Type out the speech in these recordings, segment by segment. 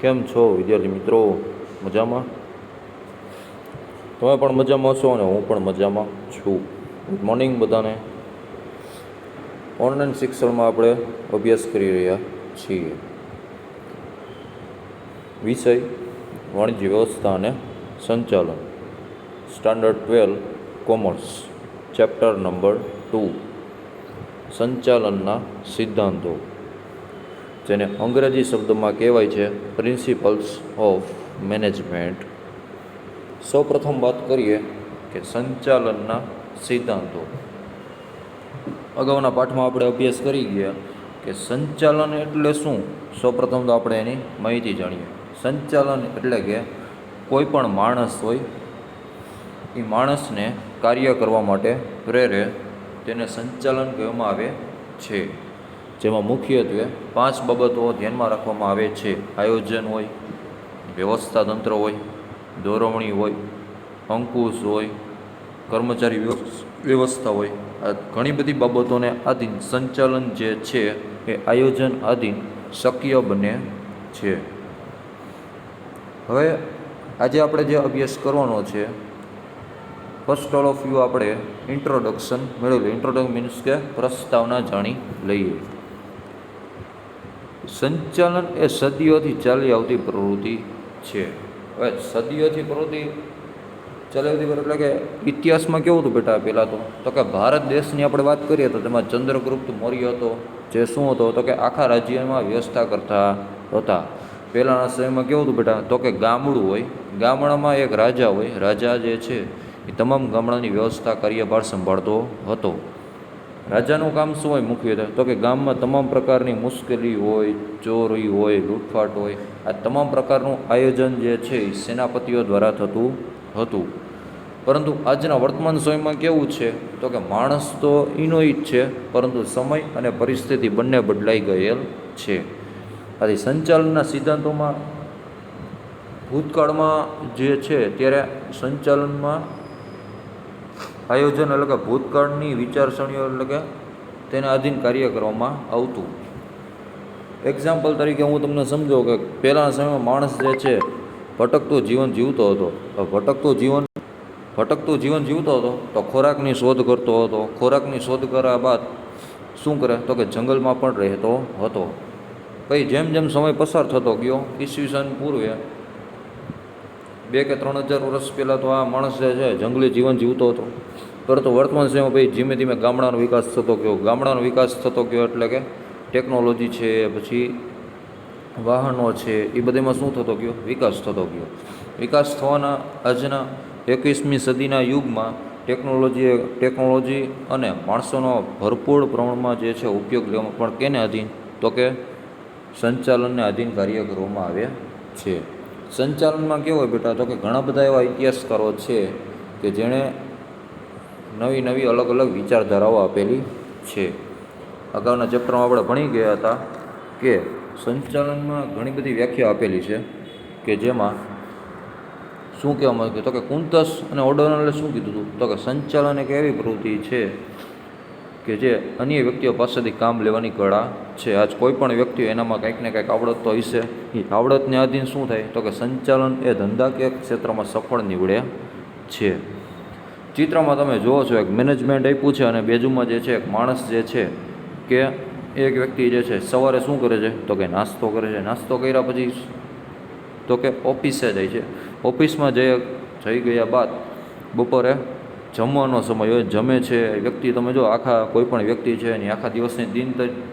કેમ છો વિદ્યાર્થી મિત્રો? મજામાં? તમે પણ મજામાં છો અને હું પણ મજામાં છું. ગુડ મોર્નિંગ બધાને. ઓનલાઈન શિક્ષણમાં આપણે અભ્યાસ કરી રહ્યા છીએ. વિષય વાણિજ્ય વ્યવસ્થા અને સંચાલન, સ્ટાન્ડર્ડ 12 કોમર્સ, ચેપ્ટર નંબર 2, સંચાલનના સિદ્ધાંતો, જેને અંગ્રેજી શબ્દમાં કહેવાય છે પ્રિન્સિપલ્સ ઓફ મેનેજમેન્ટ. સૌપ્રથમ વાત કરીએ કે સંચાલનના સિદ્ધાંતો. અગાઉના પાઠમાં આપણે અભ્યાસ કરી ગયા કે સંચાલન એટલે શું. સૌપ્રથમ તો આપણે એની માહિતી જાણીએ. સંચાલન એટલે કે કોઈ પણ માણસ હોય એ માણસને કાર્ય કરવા માટે પ્રેરે તેને સંચાલન કહેવામાં આવે છે. જેમાં મુખ્યત્વે 5 બાબતો ધ્યાનમાં રાખવામાં આવે છે. આયોજન હોય, વ્યવસ્થા તંત્ર હોય, દોરવણી હોય, અંકુશ હોય, કર્મચારી વ્યવસ્થા હોય. આ ઘણી બધી બાબતોને આધીન સંચાલન જે છે એ આયોજન આધીન શક્ય બને છે. હવે આજે આપણે જે અભ્યાસ કરવાનો છે, ફર્સ્ટ ઓલ ઓફ યુ આપણે ઇન્ટ્રોડક્શન મેળવેલું. ઇન્ટ્રોડક્શન મીન્સ કે પ્રસ્તાવના જાણી લઈએ. સંચાલન એ સદીઓથી ચાલી આવતી પ્રવૃત્તિ છે. હવે સદીઓથી પ્રવૃત્તિ ચાલી આવતી એટલે કે ઇતિહાસમાં કેવું હતું બેટા? પહેલાં તો કે ભારત દેશની આપણે વાત કરીએ તો તેમાં ચંદ્રગુપ્ત મૌર્ય હતો, જે શું હતો તો કે આખા રાજ્યમાં વ્યવસ્થા કરતા હતા. પહેલાંના સમયમાં કેવું હતું બેટા? તો કે ગામડું હોય, ગામડામાં એક રાજા હોય. રાજા જે છે એ તમામ ગામડાની વ્યવસ્થા કાર્યભાર સંભાળતો હતો. રાજાનું કામ શું હોય મુખ્યત્વે? તો કે ગામમાં તમામ પ્રકારની મુશ્કેલી હોય, ચોરી હોય, લૂંટફાટ હોય, આ તમામ પ્રકારનું આયોજન જે છે એ સેનાપતિઓ દ્વારા થતું હતું. પરંતુ આજના વર્તમાન સમયમાં કેવું છે તો કે માણસ તો એનો જ છે, પરંતુ સમય અને પરિસ્થિતિ બંને બદલાઈ ગયેલ છે. આથી સંચાલનના સિદ્ધાંતોમાં ભૂતકાળમાં જે છે ત્યારે સંચાલનમાં આયોજન એટલે કે ભૂતકાળની વિચારસરણીઓ એટલે કે તેના આધીન કાર્ય કરવામાં આવતું. એક્ઝામ્પલ તરીકે હું તમને સમજો કે પહેલાંના સમયમાં માણસ જે છે ભટકતું જીવન જીવતો હતો. ભટકતું જીવન જીવતો હતો તો ખોરાકની શોધ કરતો હતો. ખોરાકની શોધ કર્યા બાદ શું કરે તો કે જંગલમાં પણ રહેતો હતો. પછી જેમ જેમ સમય પસાર થતો ગયો, ઈસવીસન પૂર્વે 2 કે 3 હજાર વર્ષ પહેલાં તો આ માણસ જે છે જંગલી જીવન જીવતો હતો. પરંતુ વર્તમાન સમયમાં પછી ધીમે ધીમે ગામડાનો વિકાસ થતો ગયો. ગામડાનો વિકાસ થતો ગયો એટલે કે ટેકનોલોજી છે, પછી વાહનો છે, એ બધામાં શું થતો ગયો? વિકાસ થતો ગયો. વિકાસ થવાના આજના 21મી સદીના યુગમાં ટેકનોલોજી અને માણસોનો ભરપૂર પ્રમાણમાં જે છે ઉપયોગ લેવામાં પણ કેને આધીન તો કે સંચાલનને આધીન કાર્ય કરવામાં આવે છે. સંચાલનમાં કેવું હોય બેટા? તો કે ઘણા બધા એવા ઇતિહાસકારો છે કે જેણે નવી નવી અલગ અલગ વિચારધારાઓ આપેલી છે. અગાઉના ચેપ્ટરમાં આપણે ભણી ગયા હતા કે સંચાલનમાં ઘણી બધી વ્યાખ્યા આપેલી છે કે જેમાં શું કહેવામાં આવ્યું તો કે કુંતસ અને ઓડોનલે શું કીધું હતું તો કે સંચાલન એક એવી પ્રવૃત્તિ છે કે જે અન્ય વ્યક્તિઓ પાસેથી કામ લેવાની કળા છે. આજ કોઈ પણ વ્યક્તિ એનામાં કંઈક ને કંઈક આવડત તો હશે. એ આવડતને આધીન શું થાય તો કે સંચાલન એ ધંધાકીય ક્ષેત્રમાં સફળ નીવડે છે. ચિત્રમાં તમે જુઓ છો એક મેનેજમેન્ટ આપ્યું છે અને બાજુમાં જે છે એક માણસ જે છે કે એક વ્યક્તિ જે છે સવારે શું કરે છે તો કે નાસ્તો કરે છે. નાસ્તો કર્યા પછી તો કે ઓફિસે જાય છે. ઓફિસમાં જઈ ગયા બાદ બપોરે જમવાનો સમય હોય, જમે છે વ્યક્તિ. તમે જો આખા કોઈ પણ વ્યક્તિ છે એની આખા દિવસની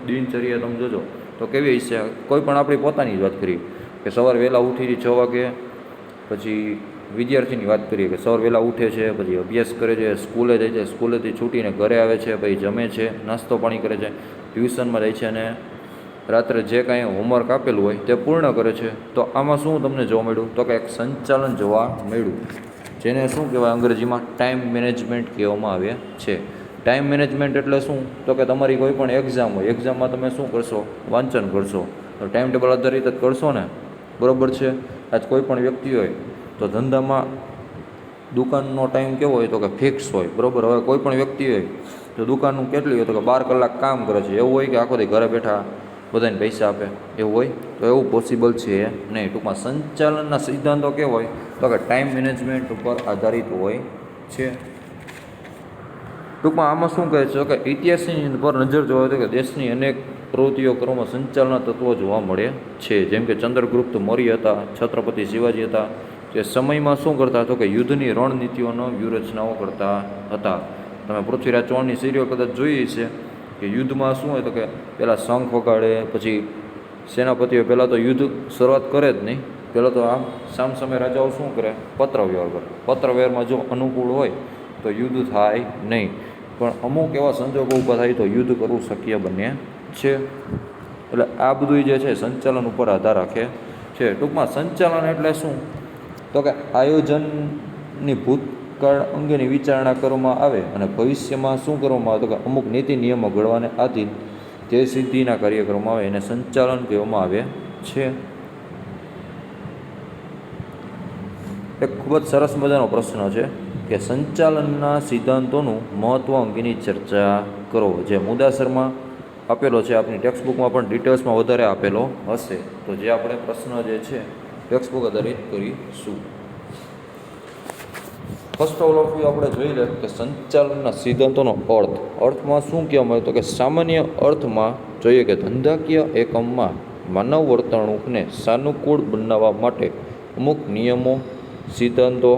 દિનચર્યા તમે જોજો તો કેવી હશે. કોઈ પણ આપણી પોતાની જ વાત કરીએ કે સવારે વહેલા ઉઠી 6 વાગે, પછી વિદ્યાર્થીની વાત કરીએ કે સવારે વહેલા ઉઠે છે, પછી અભ્યાસ કરે છે, સ્કૂલે જાય છે, સ્કૂલેથી છૂટીને ઘરે આવે છે, પછી જમે છે, નાસ્તો પાણી કરે છે, ટ્યુશનમાં જાય છે અને રાત્રે જે કાંઈ હોમવર્ક આપેલું હોય તે પૂર્ણ કરે છે. તો આમાં શું તમને જોવા મળ્યું તો કે એક સંચાલન જોવા મળ્યું, જેને શું કહેવાય અંગ્રેજીમાં ટાઈમ મેનેજમેન્ટ કહેવામાં આવે છે. ટાઈમ મેનેજમેન્ટ એટલે શું તો કે તમારી કોઈ પણ એક્ઝામ હોય, એક્ઝામમાં તમે શું કરશો? વાંચન કરશો. તો ટાઈમ ટેબલ આધારિત જ કરશો ને, બરાબર છે? આજ કોઈ પણ વ્યક્તિ હોય તો ધંધામાં દુકાનનો ટાઈમ કેવો હોય તો કે ફિક્સ હોય, બરાબર. હવે કોઈ પણ વ્યક્તિ હોય તો દુકાનનું કેટલી હોય તો કે 12 કલાક કામ કરે છે. એવું હોય કે આખો દી ઘરે બેઠા બધાને પૈસા આપે એવું હોય તો એવું પોસિબલ છે નહીં. ટૂંકમાં સંચાલનના સિદ્ધાંતો કેવો હોય તો કે ટાઈમ મેનેજમેન્ટ ઉપર આધારિત હોય છે. ટૂંકમાં આમાં શું કહે છે કે ઇતિહાસની પર નજર જોવા તો કે દેશની અનેક પ્રવૃત્તિઓ કરવામાં સંચાલનના તત્વો જોવા મળે છે. જેમ કે ચંદ્રગુપ્ત મૌર્ય હતા, છત્રપતિ શિવાજી હતા, તે સમયમાં શું કરતા હતો કે યુદ્ધની રણનીતિઓનો વ્યૂહરચનાઓ કરતા હતા. તમે પૃથ્વીરાજ ચૌહાણની સિરિયલ કદાચ જોઈ છે કે યુદ્ધમાં શું હોય તો કે પહેલાં શંખ વગાડે, પછી સેનાપતિઓ પહેલાં તો યુદ્ધ શરૂઆત કરે જ નહીં, પહેલાં તો આમ સામસામે રાજાઓ શું કરે, પત્રવ્યવહાર કરે. પત્રવ્યવહારમાં જો અનુકૂળ હોય તો યુદ્ધ થાય નહીં, પણ અમુક એવા સંજોગો ઊભા થાય તો યુદ્ધ કરવું શક્ય બને છે. એટલે આ બધું જે છે સંચાલન ઉપર આધાર રાખે છે. ટૂંકમાં સંચાલન એટલે શું તો કે આયોજનની ભૂતકાળ અંગેની વિચારણા કરવામાં આવે અને ભવિષ્યમાં શું કરવામાં આવે તો કે અમુક નીતિ નિયમો ઘડવાને આધીન જે સિદ્ધિના કાર્ય કરવામાં આવે એને સંચાલન કહેવામાં આવે છે. એક ખૂબ જ સરસ મજાનો પ્રશ્ન છે કે સંચાલનના સિદ્ધાંતોનું મહત્ત્વ અંગેની ચર્ચા કરો. જે મુદ્દાસરમાં આપેલો છે, આપણી ટેક્સ્ટબુકમાં પણ ડિટેલ્સમાં વધારે આપેલો હશે, તો જે આપણે પ્રશ્ન જે છે ટેક્સ્ટબુક આધારિત કરીશું. ફર્સ્ટ ઓફ ઓલ આપણે જોઈ લે કે સંચાલનના સિદ્ધાંતોનો અર્થમાં શું કહેવામાં આવે તો કે સામાન્ય અર્થમાં જોઈએ કે ધંધાકીય એકમમાં માનવ વર્તણૂકને સાનુકૂળ બનાવવા માટે અમુક નિયમો સિદ્ધાંતો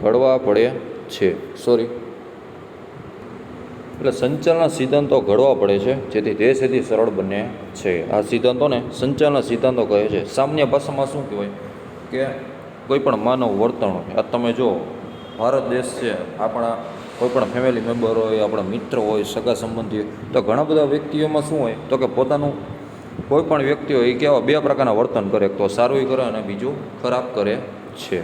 ઘડવા પડે છે. એટલે સંચાલનના સિદ્ધાંતો ઘડવા પડે છે જેથી તે સીધી સરળ બને છે. આ સિદ્ધાંતોને સંચાલનના સિદ્ધાંતો કહે છે. સામાન્ય ભાષામાં શું કહેવાય કે કોઈ પણ માનવ વર્તણૂક, આ તમે જો ભારત દેશ છે, આપણા કોઈ પણ ફેમિલી મેમ્બર હોય, આપણા મિત્ર હોય, સગા સંબંધી હોય, તો ઘણા બધા વ્યક્તિઓમાં શું હોય તો કે પોતાનું કોઈ પણ વ્યક્તિ હોય એ કેવા બે પ્રકારના વર્તન કરે, એક તો સારું કરે અને બીજું ખરાબ કરે છે.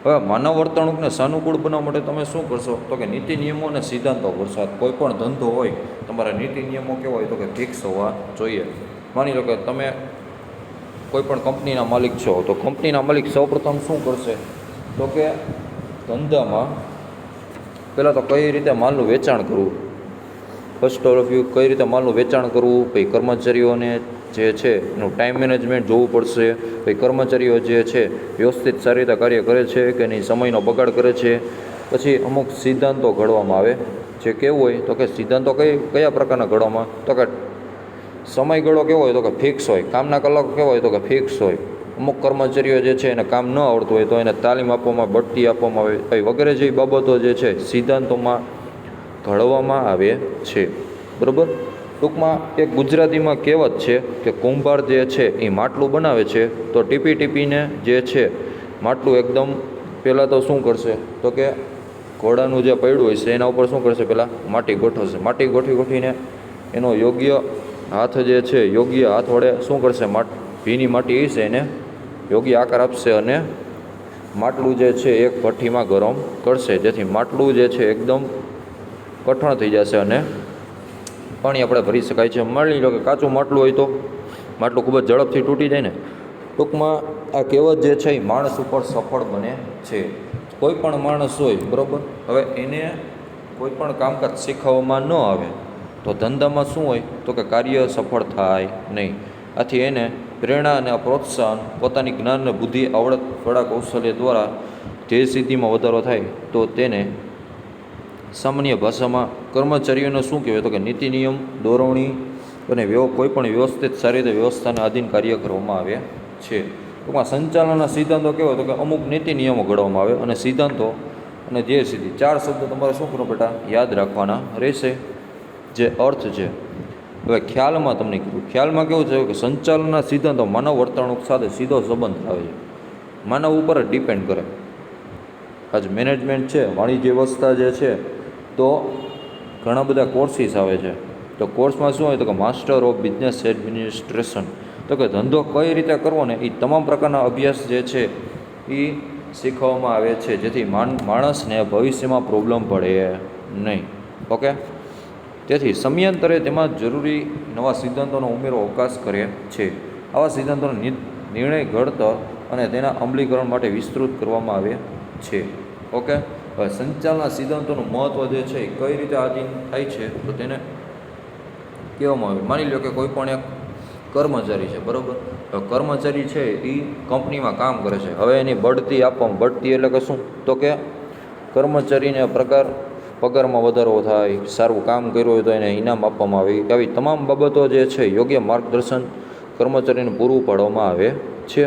હવે માનવ વર્તણૂકને સાનુકૂળ બનાવવા માટે તમે શું કરશો તો કે નીતિ નિયમો અને સિદ્ધાંતો ઘડશો. કોઈ પણ ધંધો હોય તમારા નીતિ નિયમો કેવા હોય તો કે ફિક્સ હોવા જોઈએ. માની લો કે તમે કોઈ પણ કંપનીના માલિક છો, તો કંપનીના માલિક સૌપ્રથમ શું કરશે તો કે ધંધામાં પહેલાં તો કઈ રીતે માલનું વેચાણ કરવું, ફર્સ્ટ ઓફ વ્યૂ કઈ રીતે માલનું વેચાણ કરવું, પછી કર્મચારીઓને જે છે એનું ટાઈમ મેનેજમેન્ટ જોવું પડશે, પછી કર્મચારીઓ જે છે વ્યવસ્થિત સારી રીતે કાર્ય કરે છે કે નહીં, સમયનો બગાડ કરે છે. પછી અમુક સિદ્ધાંતો ઘડવામાં આવે જે કેવું હોય તો કે સિદ્ધાંતો કયા પ્રકારના ઘડવામાં તો કે સમયગાળો કેવો હોય તો કે ફિક્સ હોય, કામના કલાકો કેવો હોય તો કે ફિક્સ હોય. અમુક કર્મચારીઓ જે છે એને કામ ન આવડતું હોય તો એને તાલીમ આપવામાં, બઢતી આપવામાં આવે વગેરે જેવી બાબતો જે છે સિદ્ધાંતોમાં ઘડવામાં આવે છે. બરાબર. ટૂંકમાં એક ગુજરાતીમાં કહેવત છે કે કુંભાર જે છે એ માટલું બનાવે છે તો ટીપી ટીપીને જે છે માટલું એકદમ પહેલાં તો શું કરશે તો કે ઘોડાનું જે પૈડું હોય છે એના ઉપર શું કરશે, પહેલાં માટી ગોઠવશે. માટી ગોઠવીને એનો યોગ્ય હાથ જે છે યોગ્ય હાથ વડે શું કરશે, ભીની માટી છે એને યોગ્ય આકાર આપશે અને માટલું જે છે એક ભઠ્ઠીમાં ગરમ કરશે, જેથી માટલું જે છે એકદમ કઠણ થઈ જશે અને પાણી આપણે ભરી શકાય છે. માની લો કે કાચું માટલું હોય તો માટલું ખૂબ જ ઝડપથી તૂટી જાય ને. ટૂંકમાં આ કહેવત જે છે એ માણસ ઉપર સફળ બને છે. કોઈ પણ માણસ હોય બરાબર, હવે એને કોઈ પણ કામકાજ શીખવવામાં ન આવે તો ધંધામાં શું હોય તો કે કાર્ય સફળ થાય નહીં. આથી એને પ્રેરણા અને પ્રોત્સાહન પોતાની જ્ઞાન અને બુદ્ધિ, આવડત, કળા, કૌશલ્ય દ્વારા જે સિદ્ધિમાં વધારો થાય તો તેને સામાન્ય ભાષામાં કર્મચારીઓને શું કહેવાય તો કે નીતિ નિયમ, દોરવણી અને કોઈ પણ વ્યવસ્થિત સારી રીતે વ્યવસ્થાને આધીન કાર્ય કરવામાં આવે છે. ટૂંકમાં સંચાલનના સિદ્ધાંતો કહેવાય તો કે અમુક નીતિ નિયમો ઘડવામાં આવે અને સિદ્ધાંતો અને જે સિદ્ધિ, 4 શબ્દ તમારે શું કરો બેટા યાદ રાખવાના રહેશે. જે અર્થ છે હવે ખ્યાલમાં તમને કીધું, ખ્યાલમાં કેવું છે કે સંચાલનના સિદ્ધાંતો માનવ વર્તણૂક સાથે સીધો સંબંધ આવે છે, માનવ ઉપર જ ડિપેન્ડ કરે. આજ મેનેજમેન્ટ છે, વાણિજ્ય વ્યવસ્થા જે છે તો ઘણા બધા કોર્સીસ આવે છે. તો કોર્સમાં શું હોય તો કે માસ્ટર ઓફ બિઝનેસ એડમિનિસ્ટ્રેશન, તો કે ધંધો કઈ રીતે કરવો ને એ તમામ પ્રકારના અભ્યાસ જે છે એ શીખવવામાં આવે છે, જેથી માણસને ભવિષ્યમાં પ્રોબ્લેમ પડે નહીં. ઓકે. તેથી સમયાંતરે તેમાં જરૂરી નવા સિદ્ધાંતોનો ઉમેરો અવકાશ કરે છે. આવા સિદ્ધાંતોનો નિર્ણય ઘડતર અને તેના અમલીકરણ માટે વિસ્તૃત કરવામાં આવે છે. ઓકે. હવે સંચાલનના સિદ્ધાંતોનું મહત્ત્વ જે છે એ કઈ રીતે આધીન થાય છે તો તેને કહેવામાં આવે. માની લો કે કોઈ પણ એક કર્મચારી છે, બરાબર. હવે કર્મચારી છે એ કંપનીમાં કામ કરે છે. હવે એની બઢતી આપવામાં, બઢતી એટલે કે શું, તો કે કર્મચારીને પગારમાં વધારો થાય, સારું કામ કર્યું હોય તો એને ઇનામ આપવામાં આવે. આવી તમામ બાબતો જે છે યોગ્ય માર્ગદર્શન કર્મચારીને પૂરું પાડવામાં આવે છે.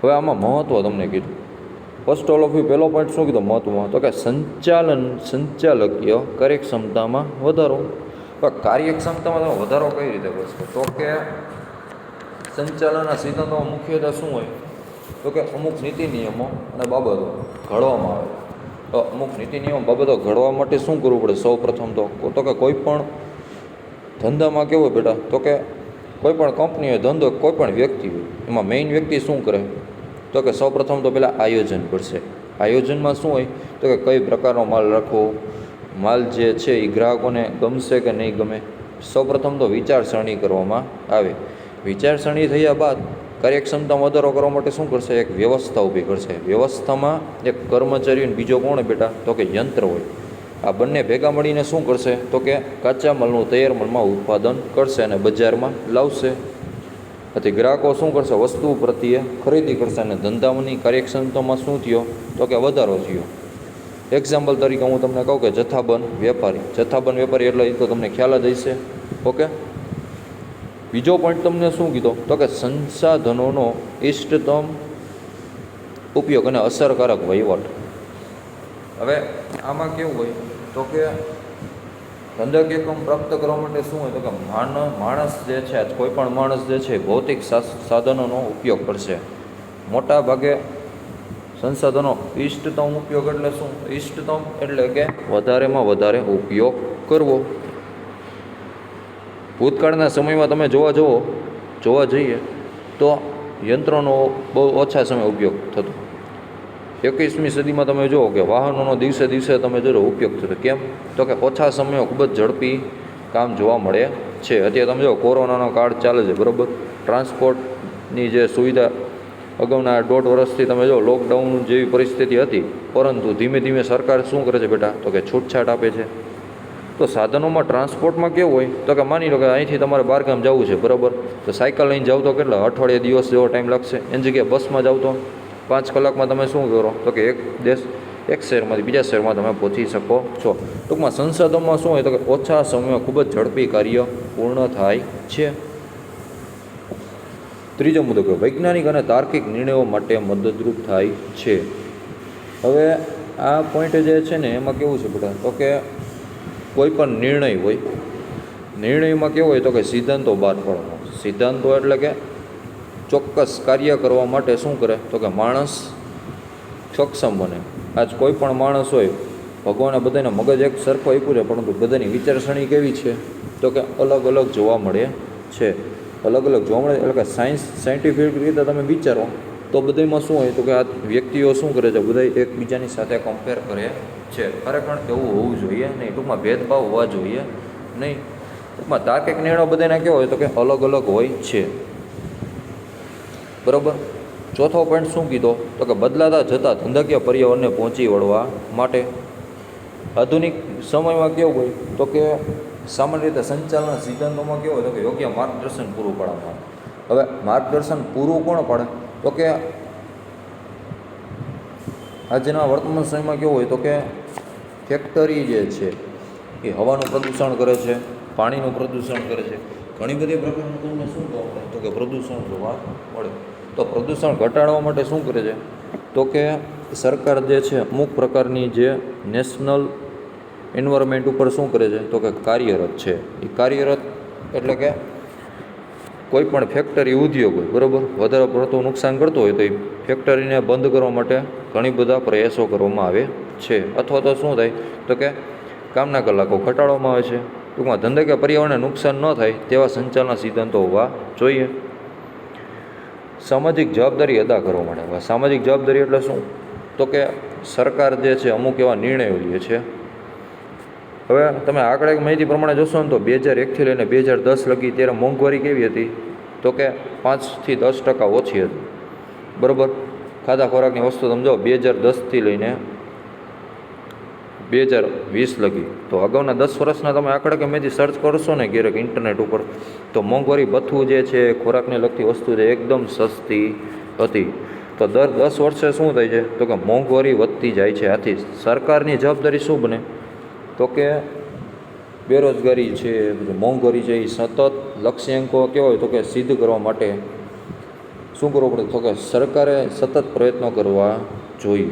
હવે આમાં મહત્ત્વ તમને કીધું. ફર્સ્ટ ઓલ ઓફ યુ પહેલો પોઈન્ટ શું કીધો મહત્ત્વમાં, તો કે સંચાલકીય કાર્યક્ષમતામાં વધારો. કાર્યક્ષમતામાં તમે વધારો કઈ રીતે કરશો, તો કે સંચાલનના સિદ્ધાંતોમાં મુખ્યત્વે શું હોય, તો કે અમુક નીતિ નિયમો અને બાબતો ઘડવામાં આવે. તો અમુક નીતિ નિયમો બાબતો ઘડવા માટે શું કરવું પડે, સૌ પ્રથમ તો કે કોઈ પણ ધંધામાં કેવું હોય બેટા, તો કે કોઈ પણ કંપની હોય, ધંધો, કોઈ પણ વ્યક્તિ હોય, એમાં મેઇન વ્યક્તિ શું કરે, તો કે સૌ પ્રથમ તો પહેલાં આયોજન કરશે. આયોજનમાં શું હોય, તો કે કઈ પ્રકારનો માલ રાખવો, માલ જે છે એ ગ્રાહકોને ગમશે કે નહીં ગમે. સૌ પ્રથમ તો વિચારસરણી કરવામાં આવે. વિચારસરણી થયા બાદ કાર્યક્ષમતામાં વધારો કરવા માટે શું કરશે, એક વ્યવસ્થા ઊભી કરશે. વ્યવસ્થામાં એક કર્મચારી અને બીજો કોણ બેટા, તો કે યંત્ર હોય. આ બંને ભેગા મળીને શું કરશે, તો કે કાચા માલનું તૈયાર માલમાં ઉત્પાદન કરશે અને બજારમાં લાવશે. આથી ગ્રાહકો શું કરશે, વસ્તુ પ્રત્યે ખરીદી કરશે અને ધંધાની કાર્યક્ષમતામાં શું થયો, તો કે વધારો થયો. એક્ઝામ્પલ તરીકે હું તમને કહું કે જથ્થાબંધ વેપારી એટલે એ તો તમને ખ્યાલ જ હશે. ઓકે. બીજો પોઈન્ટ તમને શું કીધો, તો કે સંસાધનોનો ઇષ્ટતમ ઉપયોગ અને અસરકારક વહીવટ. હવે આમાં કેવું હોય, તો કે ધંધાકીય એકમ પ્રાપ્ત કરવા માટે શું હોય, તો કે માણસ જે છે, કોઈ પણ માણસ જે છે ભૌતિક સાધનોનો ઉપયોગ કરશે. મોટા ભાગે સંસાધનો ઇષ્ટતમ ઉપયોગ એટલે શું, ઇષ્ટતમ એટલે કે વધારેમાં વધારે ઉપયોગ કરવો. ભૂતકાળના સમયમાં તમે જોવા જઈએ તો યંત્રોનો બહુ ઓછા સમય ઉપયોગ થતો. 21મી સદીમાં તમે જુઓ કે વાહનોનો દિવસે દિવસે તમે જોજો ઉપયોગ થતો. કેમ, તો કે ઓછા સમયો ખૂબ જ ઝડપી કામ જોવા મળે છે. અત્યારે તમે જો કોરોનાનો કાળ ચાલે છે, બરાબર. ટ્રાન્સપોર્ટની જે સુવિધા અગાઉના 1.5 વર્ષથી તમે જો લોકડાઉન જેવી પરિસ્થિતિ હતી, પરંતુ ધીમે ધીમે સરકાર શું કરે છે બેટા, તો કે છૂટછાટ આપે છે. તો સાધનોમાં ટ્રાન્સપોર્ટમાં કેવું હોય, તો કે માની લો કે અહીંથી તમારે બહારગામ જવું છે, બરાબર. તો સાયકલ લઈને જાવ તો કેટલા અઠવાડિયે દિવસ જેવો ટાઈમ લાગશે. એની જગ્યાએ બસમાં જાવ તો 5 કલાકમાં તમે શું કરો, તો કે એક શહેરમાંથી બીજા શહેરમાં તમે પહોંચી શકો છો. ટૂંકમાં સંસાધનમાં શું હોય, તો કે ઓછા સમયમાં ખૂબ જ ઝડપી કાર્ય પૂર્ણ થાય છે. ત્રીજો મુદ્દો કે વૈજ્ઞાનિક અને તાર્કિક નિર્ણયો માટે મદદરૂપ થાય છે. હવે આ પોઈન્ટ જે છે ને એમાં કેવું છે બેટા, તો કે કોઈ પણ નિર્ણય હોય, નિર્ણયમાં કેવું હોય, તો કે સિદ્ધાંતો બહાર પાડવાનો. સિદ્ધાંતો એટલે કે ચોક્કસ કાર્ય કરવા માટે શું કરે, તો કે માણસ સક્ષમ બને. આજ કોઈ પણ માણસ હોય, ભગવાને બધાને મગજ એક સરખો આપ્યું છે, પરંતુ બધાની વિચારસરણી કેવી છે, તો કે અલગ અલગ જોવા મળે છે. અલગ અલગ જોવા મળે એટલે કે સાયન્ટિફિક રીતે તમે વિચારો તો બધામાં શું હોય, તો કે આ વ્યક્તિઓ શું કરે છે, બધા એકબીજાની સાથે કમ્પેર કરે છે. ખરેખર એવું હોવું જોઈએ નહીં. ટૂંકમાં ભેદભાવ હોવા જોઈએ નહીં. ટૂંકમાં તાર્કિક નિર્ણયો બધાના કેવો હોય, તો કે અલગ અલગ હોય છે, બરાબર. ચોથો પોઈન્ટ શું કીધો, તો કે બદલાતા જતા ધંધાકીય પર્યાવરણને પહોંચી વળવા માટે આધુનિક સમયમાં કેવું હોય, તો કે સામાન્ય રીતે સંચાલનના સિદ્ધાંતોમાં કેવું હોય, તો કે યોગ્ય માર્ગદર્શન પૂરું પાડવામાં આવે. હવે માર્ગદર્શન પૂરું કોણ પાડે, તો કે આજના વર્તમાન સમયમાં કેવું હોય, તો કે ફેક્ટરી જે છે એ હવાનું પ્રદૂષણ કરે છે, પાણીનું પ્રદૂષણ કરે છે, ઘણી બધી પ્રકારનું તમને શું જોવા મળે, તો કે પ્રદૂષણ જોવા મળે. તો પ્રદૂષણ ઘટાડવા માટે શું કરે છે, તો કે સરકાર જે છે અમુક પ્રકારની જે નેશનલ એન્વાયરમેન્ટ ઉપર શું કરે છે, તો કે કાર્યરત છે. એ કાર્યરત એટલે કે કોઈ પણ ફેક્ટરી ઉદ્યોગ હોય, બરાબર, વધારે પડતું નુકસાન કરતો હોય તો એ ફેક્ટરીને બંધ કરવા માટે ઘણી બધા પ્રયાસો કરવામાં આવે છે. અથવા તો શું થાય, તો કે કામના કલાકો ઘટાડવામાં આવે છે. ટૂંકમાં ધંધાકીય પર્યાવરણને નુકસાન ન થાય તેવા સંચાલનના સિદ્ધાંતો હોવા જોઈએ. સામાજિક જવાબદારી અદા કરવા માટે. સામાજિક જવાબદારી એટલે શું, તો કે સરકાર જે છે અમુક એવા નિર્ણયો લે છે. હવે તમે આંકડા માહિતી પ્રમાણે જોશો ને તો 2001થી લઈને 2010 લગી ત્યારે મોંઘવારી કેવી હતી, તો કે 5થી 10% ઓછી હતી, બરાબર. ખાધા ખોરાકની વસ્તુ તમે જો 2010થી લઈને 2020 લગી. તો અગાઉના 10 વર્ષના તમે આંકડા કે મેથી સર્ચ કરશો ને ક્યારેક ઇન્ટરનેટ ઉપર, તો મોંઘવારી ભથ્થું જે છે, ખોરાકને લગતી વસ્તુ છે, એકદમ સસ્તી હતી. તો દર 10 વર્ષે શું થાય છે તો કે મોંઘવારી વધતી જાય છે. આથી સરકારની જવાબદારી શું બને તો કે બેરોજગારી છે, મોંઘવારી છે, એ સતત લક્ષ્યાંકો કેવો હોય તો કે સિદ્ધ કરવા માટે શું કરવું પડે તો કે સરકારે સતત પ્રયત્નો કરવા જોઈએ.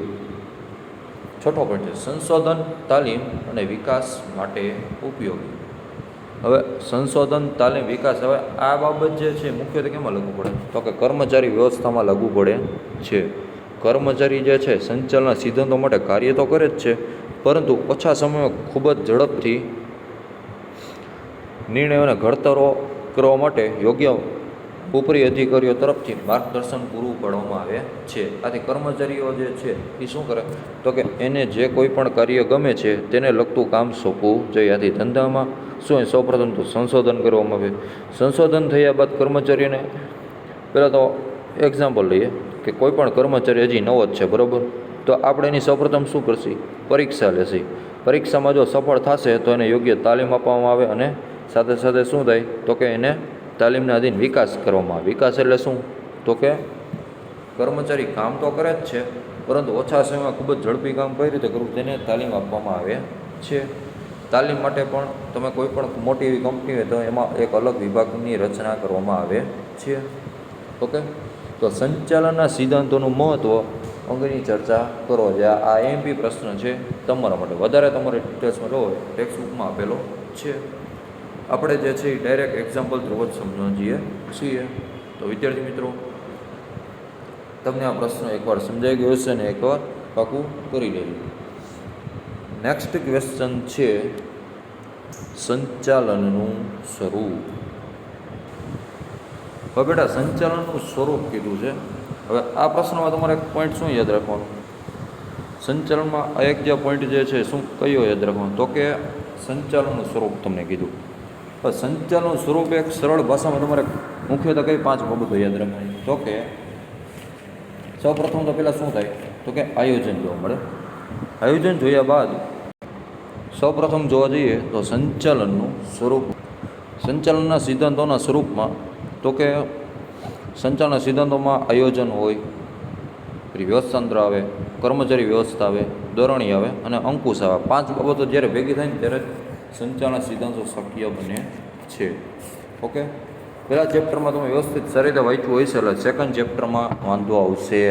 છઠ્ઠો પોઈન્ટ છે સંશોધન, તાલીમ અને વિકાસ માટે ઉપયોગી. હવે સંશોધન, તાલીમ, વિકાસ, હવે આ બાબત જે છે મુખ્યત્વે કેમાં લાગુ પડે તો કે કર્મચારી વ્યવસ્થામાં લાગુ પડે છે. કર્મચારી જે છે સંચાલનના સિદ્ધાંતો માટે કાર્ય તો કરે જ છે, પરંતુ ઓછા સમયમાં ખૂબ જ ઝડપથી નિર્ણયોને ઘડતરો કરવા માટે યોગ્ય ઉપરી અધિકારીઓ તરફથી માર્ગદર્શન પૂરું પાડવામાં આવે છે. આથી કર્મચારીઓ જે છે એ શું કરે તો કે એને જે કોઈ પણ કાર્ય ગમે છે તેને લગતું કામ સોંપવું જોઈએ. આથી ધંધામાં શું સૌપ્રથમ તો સંશોધન કરવામાં આવે. સંશોધન થયા બાદ કર્મચારીઓને પહેલાં તો એક્ઝામ્પલ લઈએ કે કોઈ પણ કર્મચારી હજી નવો જ છે, બરાબર, તો આપણે એની સૌપ્રથમ શું કરશી, પરીક્ષા લેશી. પરીક્ષામાં જો સફળ થશે તો એને યોગ્ય તાલીમ આપવામાં આવે અને સાથે સાથે શું થાય તો કે એને તાલીમના અધીન વિકાસ કરવામાં આવે. વિકાસ એટલે શું તો કે કર્મચારી કામ તો કરે જ છે, પરંતુ ઓછા સમયમાં ખૂબ જ ઝડપી કામ કઈ રીતે કરવું તેને તાલીમ આપવામાં આવે છે. તાલીમ માટે પણ તમે કોઈ પણ મોટી એવી કંપની હોય તો એમાં એક અલગ વિભાગની રચના કરવામાં આવે છે. ઓકે, તો સંચાલનના સિદ્ધાંતોનું મહત્ત્વ અંગેની ચર્ચા કરો. જે આ એમપી પ્રશ્ન છે તમારા માટે, વધારે તમારે ડિટેલ્સમાં જોવો ટેક્સ્ટ બુકમાં આપેલો છે. આપણે જે છે એ ડાયરેક્ટ એક્ઝામ્પલ થ્રુ જ સમજીએ છીએ. તો વિદ્યાર્થી મિત્રો, તમને આ પ્રશ્ન એકવાર સમજાઈ ગયો છે ને એકવાર પાકું કરી લેજો. નેક્સ્ટ ક્વેશ્ચન છે સંચાલનનું સ્વરૂપ. હવે બેટા સંચાલનનું સ્વરૂપ કીધું છે. હવે આ પ્રશ્નમાં તમારે એક પોઈન્ટ શું યાદ રાખવાનું, સંચાલનમાં આ એક જે પોઈન્ટ જે છે શું કયો યાદ રાખવાનો તો કે સંચાલનનું સ્વરૂપ તમને કીધું. હવે સંચાલનનું સ્વરૂપ એક સરળ ભાષામાં તમારે મુખ્યત્વે કઈ 5 બાબતો યાદ રાખવાની તો કે સૌપ્રથમ તો પહેલાં શું થાય તો કે આયોજન જોવા મળે. આયોજન જોયા બાદ સૌપ્રથમ જોવા જઈએ તો સંચાલનનું સ્વરૂપ. સંચાલનના સિદ્ધાંતોના સ્વરૂપમાં તો કે સંચાલનના સિદ્ધાંતોમાં આયોજન હોય, પછી વ્યવસ્થાતંત્ર આવે, કર્મચારી વ્યવસ્થા આવે, ધોરણી આવે અને અંકુશ આવે. 5 બાબતો જ્યારે ભેગી થાય ને ત્યારે સંચાલનના સિદ્ધાંતો શક્ય બને છે. ઓકે, પહેલાં ચેપ્ટરમાં તમે વ્યવસ્થિત સારી રીતે વાંચ્યું હોય છે એટલે સેકન્ડ ચેપ્ટરમાં વાંધો આવશે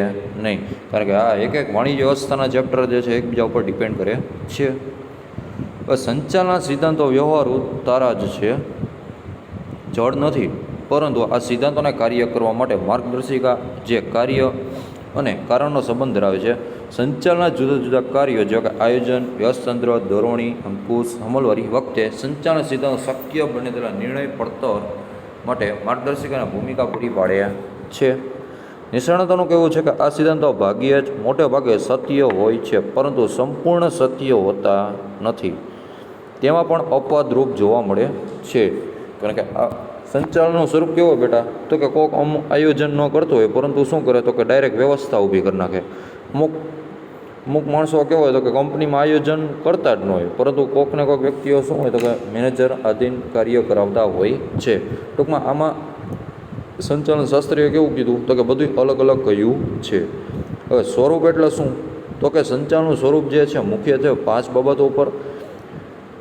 નહીં, કારણ કે આ એક વાણિજ્ય વ્યવસ્થાના ચેપ્ટર જે છે એકબીજા ઉપર ડિપેન્ડ કરે છે. બસ સંચાલનના સિદ્ધાંતો વ્યવહારુ તારા જ છે, જડ નથી, પરંતુ આ સિદ્ધાંતોને કાર્ય કરવા માટે માર્ગદર્શિકા જે કાર્ય અને કારણનો સંબંધ ધરાવે છે. સંચાલનના જુદા જુદા કાર્યો જેવા કે આયોજન, વ્યવસ્થાતંત્ર, ધોરણી, અંકુશ, અમલવારી વખતે સંચાલન સિદ્ધાંતો શક્ય બને તેટલા નિર્ણય પડતર માટે માર્ગદર્શિકાની ભૂમિકા પૂરી પાડે છે. નિષ્ણાતોનું કહેવું છે કે આ સિદ્ધાંતો ભાગ્યે જ મોટે ભાગે સત્ય હોય છે, પરંતુ સંપૂર્ણ સત્ય હોતા નથી. તેમાં પણ અપવાદરૂપ જોવા મળે છે. કારણ કે આ સંચાલનનું સ્વરૂપ કેવો બેટા તો કે કોઈક અમુક આયોજન ન કરતો હોય, પરંતુ શું કરે તો કે ડાયરેક્ટ વ્યવસ્થા ઊભી કરી નાખે. અમુક માણસો કેવો હોય તો કે કંપનીમાં આયોજન કરતા જ ન હોય, પરંતુ કોઈકને કોઈક વ્યક્તિઓ શું હોય તો કે મેનેજર આધીન કાર્ય કરાવતા હોય છે. ટૂંકમાં આમાં સંચાલન શાસ્ત્રીએ કેવું કીધું તો કે બધું અલગ અલગ કહ્યું છે. હવે સ્વરૂપ એટલે શું તો કે સંચાલનનું સ્વરૂપ જે છે મુખ્યત્વે 5 બાબતો ઉપર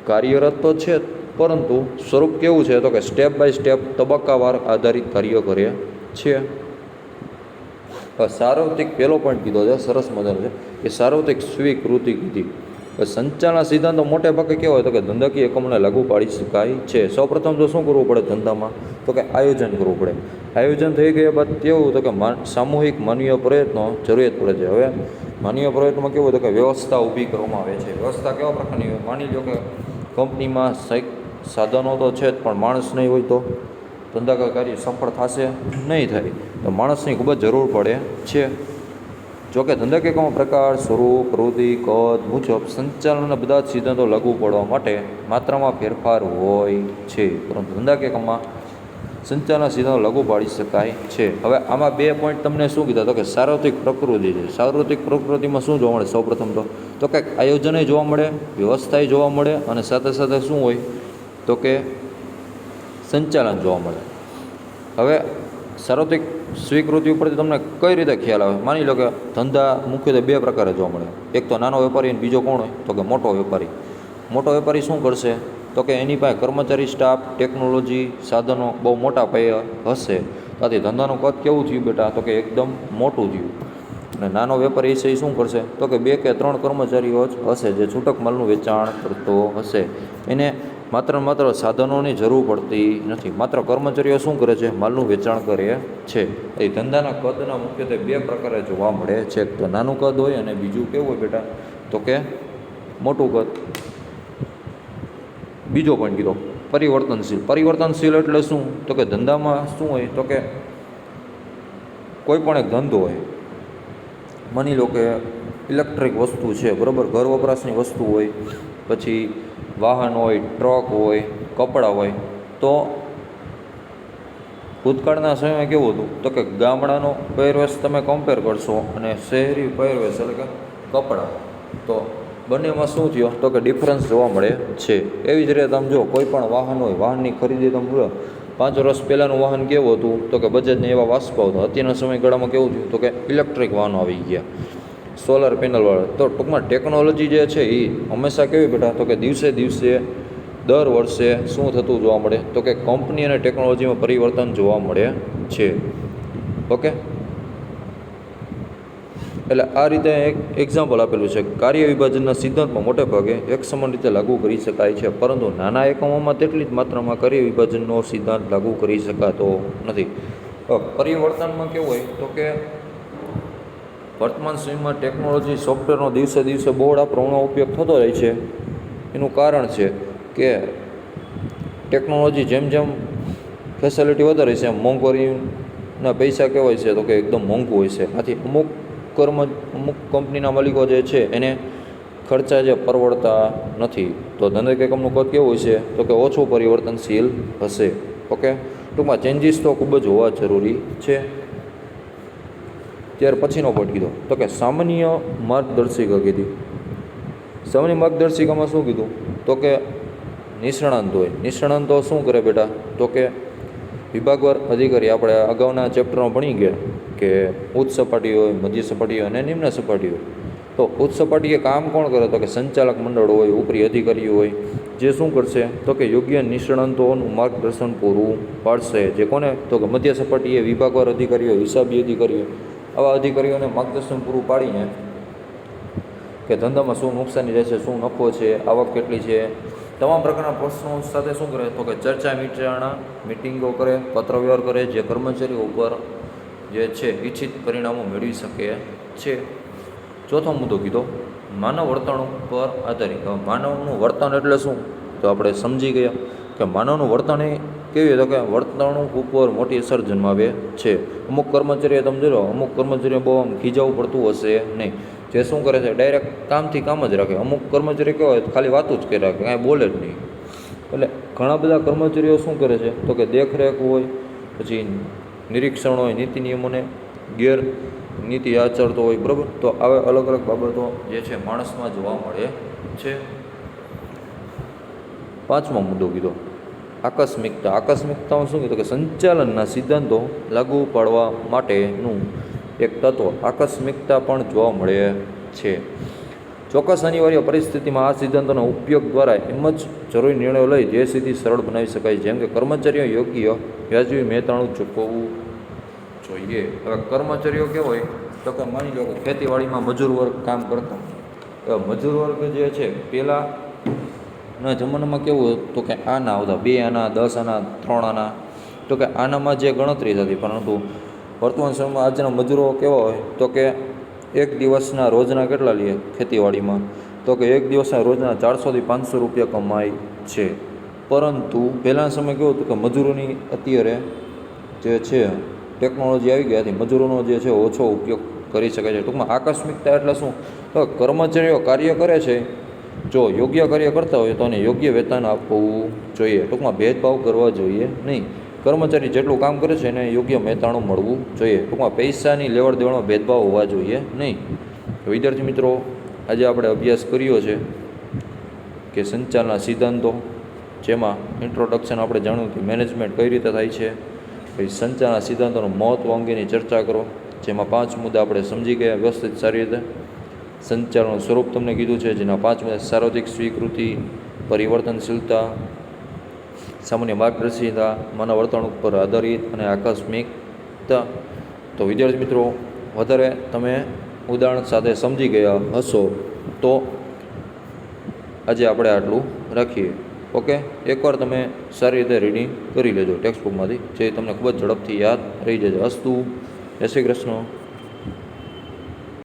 કાર્યરત તો છે, પરંતુ સ્વરૂપ કેવું છે તો કે સ્ટેપ બાય સ્ટેપ તબક્કાવાર આધારિત કાર્ય કરે છે. સાર્વત્રિક પહેલો પોઈન્ટ કીધો છે, સરસ મજાનો છે કે સાર્વત્રિક સ્વીકૃતિ કીધી. સંચાલનના સિદ્ધાંતો મોટે ભાગે કેવા હોય તો કે ધંધાકીય એકમોને લાગુ પાડી શકાય છે. સૌપ્રથમ તો શું કરવું પડે ધંધામાં તો કે આયોજન કરવું પડે. આયોજન થઈ ગયા બાદ કેવું તો કે સામૂહિક માનવીય પ્રયત્નો જરૂરિયાત પડે છે. હવે માનવીય પ્રયત્નમાં કેવું તો કે વ્યવસ્થા ઊભી કરવામાં આવે છે. વ્યવસ્થા કેવા પ્રકારની હોય, માની લો કે કંપનીમાં સાધનો તો છે જ, પણ માણસ નહીં હોય તો ધંધા કાર્ય સફળ થશે નહીં થાય, તો માણસની ખૂબ જ જરૂર પડે છે. જોકે ધંધાકીય એકમો પ્રકાર, સ્વરૂપ, પ્રવૃત્તિ, કદ મુજબ સંચાલનના બધા જ સિદ્ધાંતો લાગુ પડવા માટે માત્રામાં ફેરફાર હોય છે, પરંતુ ધંધાકીય એકમમાં સંચાલન સિદ્ધાંતો લાગુ પાડી શકાય છે. હવે આમાં 2 પોઈન્ટ તમને શું કીધા તો કે સાર્વત્રિક પ્રકૃતિ છે. સાર્વત્રિક પ્રકૃતિમાં શું જોવા મળે? સૌપ્રથમ તો કે આયોજને જોવા મળે, વ્યવસ્થાએ જોવા મળે અને સાથે સાથે શું હોય તો કે સંચાલન જોવા મળે. હવે સાર્વત્રિક સ્વીકૃતિ ઉપરથી તમને કઈ રીતે ખ્યાલ આવે? માની લો કે ધંધા મુખ્યત્વે 2 પ્રકારે જોવા મળે. એક તો નાનો વેપારી અને બીજો કોણ હોય તો કે મોટો વેપારી. મોટો વેપારી શું કરશે તો કે એની પાસે કર્મચારી, સ્ટાફ, ટેકનોલોજી, સાધનો બહુ મોટા પાયે હશે. આથી ધંધાનું કદ કેવું થયું બેટા તો કે એકદમ મોટું થયું. અને નાનો વેપારી છે એ શું કરશે તો કે 2 કે 3 કર્મચારીઓ જ હશે જે છૂટક માલનું વેચાણ કરતો હશે. એને માત્ર સાધનોની જરૂર પડતી નથી, માત્ર કર્મચારીઓ શું કરે છે? માલનું વેચાણ કરે છે. એ ધંધાના કદના મુખ્યત્વે 2 પ્રકારે જોવા મળે છે. એક તો નાનું કદ હોય અને બીજું કેવું હોય બેટા તો કે મોટું કદ. બીજો પોઈન્ટ કીધો પરિવર્તનશીલ. પરિવર્તનશીલ એટલે શું તો કે ધંધામાં શું હોય તો કે કોઈ પણ એક ધંધો હોય, માની લો કે ઇલેક્ટ્રિક વસ્તુ છે, બરાબર, ઘર વપરાશની વસ્તુ હોય, પછી વાહન હોય, ટ્રક હોય, કપડાં હોય. તો ભૂતકાળના સમયમાં કેવું હતું તો કે ગામડાનો પહેરવેશ તમે કમ્પેર કરશો અને શહેરી પહેરવેશ એટલે કે કપડાં, તો બંનેમાં શું થયો તો કે ડિફરન્સ જોવા મળે છે. એવી જ રીતે તમે જો કોઈ પણ વાહન હોય, વાહનની ખરીદી તમે જો 5 વર્ષ પહેલાંનું વાહન કેવું હતું તો કે બજાજને એવા વાસ્પા હતા. અત્યારના સમયગાળામાં કેવું થયું તો કે ઇલેક્ટ્રિક વાહનો આવી ગયા, સોલાર પેનલવાળા. તો ટૂંકમાં ટેકનોલોજી જે છે એ હંમેશા કેવી બેટા તો કે દિવસે દર વર્ષે શું થતું જોવા મળે તો કે કંપની અને ટેકનોલોજીમાં પરિવર્તન જોવા મળે છે. ઓકે, એટલે આ રીતે એક એક્ઝામ્પલ આપેલું છે. કાર્ય વિભાજનના સિદ્ધાંતમાં મોટે ભાગે એક સમાન રીતે લાગુ કરી શકાય છે, પરંતુ નાના એકમોમાં તેટલી જ માત્રામાં કાર્ય વિભાજનનો સિદ્ધાંત લાગુ કરી શકાતો નથી. પરિવર્તનમાં કેવું હોય તો કે વર્તમાન સમયમાં ટેકનોલોજી, સોફ્ટવેરનો દિવસે બહોળા પ્રમાણમાં ઉપયોગ થતો રહે છે. એનું કારણ છે કે ટેકનોલોજી જેમ ફેસિલિટી વધારે છે એમ મોંઘવારીના પૈસા કેવા હોય છે તો કે એકદમ મોંઘું હોય છે. આથી અમુક કંપનીના માલિકો જે છે એને ખર્ચા જે પરવડતા નથી. તો ધંધા એકમનું કદ કેવું હોય છે તો કે ઓછું પરિવર્તનશીલ હશે. ઓકે, ટૂંકમાં ચેન્જીસ તો ખૂબ જ હોવા જરૂરી છે. ત્યાર પછીનો પોઈન્ટ કીધો તો કે સામાન્ય માર્ગદર્શિકા કીધી. સામાન્ય માર્ગદર્શિકામાં શું કીધું તો કે નિષ્ણાંત હોય. નિષ્ણાંતો શું કરે બેટા તો કે વિભાગવાર અધિકારી. આપણે અગાઉના ચેપ્ટરમાં ભણી ગયા કે ઉચ્ચ સપાટી હોય, મધ્ય સપાટી હોય અને નિમ્ન સપાટી હોય. તો ઉચ્ચ સપાટીએ કામ કોણ કરે તો કે સંચાલક મંડળ હોય, ઉપરી અધિકારીઓ હોય, જે શું કરશે તો કે યોગ્ય નિષ્ણાંતોનું માર્ગદર્શન પૂરું પાડશે. જે કોને તો કે મધ્ય સપાટીએ વિભાગવાર અધિકારીઓ, હિસાબી અધિકારીઓ, આવા અધિકારીઓને માર્ગદર્શન પૂરું પાડીને કે ધંધામાં શું નુકસાની રહેશે, શું નફો છે, આવક કેટલી છે, તમામ પ્રકારના પ્રશ્નો સાથે શું કરે તો કે ચર્ચા વિચારણા, મિટિંગો કરે, પત્રવ્યવહાર કરે, જે કર્મચારીઓ ઉપર જે છે ઈચ્છિત પરિણામો મેળવી શકે છે. ચોથો મુદ્દો કીધો માનવ વર્તણૂક પર આધારિત. માનવનું વર્તન એટલે શું તો આપણે સમજી ગયા કે માનવનું વર્તન એ કેવી તો કે વર્તણૂક ઉપર મોટી અસર જન્માવે છે. અમુક કર્મચારીઓ તમે જોયો, અમુક કર્મચારીઓ બહુ આમ ખીજાવું પડતું હશે નહીં, જે શું કરે છે ડાયરેક્ટ કામથી કામ જ રાખે. અમુક કર્મચારી કેવા હોય ખાલી વાતું જ કરી રાખે, કાંઈ બોલે જ નહીં. એટલે ઘણા બધા કર્મચારીઓ શું કરે છે તો કે દેખરેખ હોય, પછી નિરીક્ષણ હોય, નીતિ નિયમોને નીતિ આચરતો હોય, બરાબર. તો આવા અલગ બાબતો જે છે માણસમાં જોવા મળે છે. પાંચમો મુદ્દો કીધો આકસ્મિકતા. આકસ્મિકતામાં શું કીધું કે સંચાલનના સિદ્ધાંતો લાગુ પાડવા માટેનું એક તત્વ આકસ્મિકતા પણ જોવા મળે છે. ચોક્કસ અનિવાર્ય પરિસ્થિતિમાં આ સિદ્ધાંતોના ઉપયોગ દ્વારા એમ જ જરૂરી નિર્ણયો લઈ જે સ્થિતિ સરળ બનાવી શકાય, જેમ કે કર્મચારીઓ યોગ્ય વ્યાજબી મહેતાણું ચૂકવવું જોઈએ. હવે કર્મચારીઓ કેવો હોય તો કે માની લો કે ખેતીવાડીમાં મજૂર વર્ગ કામ કરતા. હવે મજૂર વર્ગ જે છે પહેલાંના જમાનામાં કેવું તો કે આના આવતા, 2 આના, 10 આના, 3 આના, તો કે આનામાં જે ગણતરી થતી. પરંતુ વર્તમાન સમયમાં આજના મજૂરો કેવા હોય તો કે એક દિવસના રોજના કેટલા લે ખેતીવાડીમાં તો કે એક દિવસના રોજના 400 થી 500 રૂપિયા કમાય છે. પરંતુ પહેલાંના સમય કેવું હતું કે મજૂરોની અત્યારે જે છે ટેકનોલોજી આવી ગયાથી મજૂરોનો જે છે ઓછો ઉપયોગ કરી શકાય છે. ટૂંકમાં આકસ્મિકતા એટલે શું તો કર્મચારીઓ કાર્ય કરે છે, જો યોગ્ય કાર્ય કરતા હોય તો એને યોગ્ય વેતન આપવું જોઈએ. ટૂંકમાં ભેદભાવ કરવા જોઈએ નહીં. કર્મચારી જેટલું કામ કરે છે એને યોગ્ય મહેતાણું મળવું જોઈએ. ટૂંકમાં પૈસાની લેવડ દેવડમાં ભેદભાવ હોવા જોઈએ નહીં. વિદ્યાર્થી મિત્રો, આજે આપણે અભ્યાસ કર્યો છે કે સંચાલનના સિદ્ધાંતો, જેમાં ઇન્ટ્રોડક્શન આપણે જાણ્યું કે મેનેજમેન્ટ કઈ રીતે થાય છે. પછી સંચાલનના સિદ્ધાંતોનું મહત્ત્વ અંગેની ચર્ચા કરો, જેમાં 5 મુદ્દા આપણે સમજી ગયા વ્યવસ્થિત સારી રીતે. સંચાલનનું સ્વરૂપ તમને કીધું છે, જેના 5 મુદ્દા: સાર્વત્રિક સ્વીકૃતિ, પરિવર્તનશીલતા, સામાન્ય માર્ગદર્શિતા, માનવ વર્તણૂક પર આધારિત અને આકસ્મિકતા. તો વિદ્યાર્થી મિત્રો, વધારે તમે ઉદાહરણ સાથે સમજી ગયા હશો તો આજે આપણે આટલું રાખીએ. ઓકે, એકવાર તમે સારી રીતે રીડિંગ કરી લેજો ટેક્સ્ટ બુકમાંથી, જે તમને ખૂબ જ ઝડપથી યાદ રહી જશે. અસ્તુ. જય શ્રી કૃષ્ણ.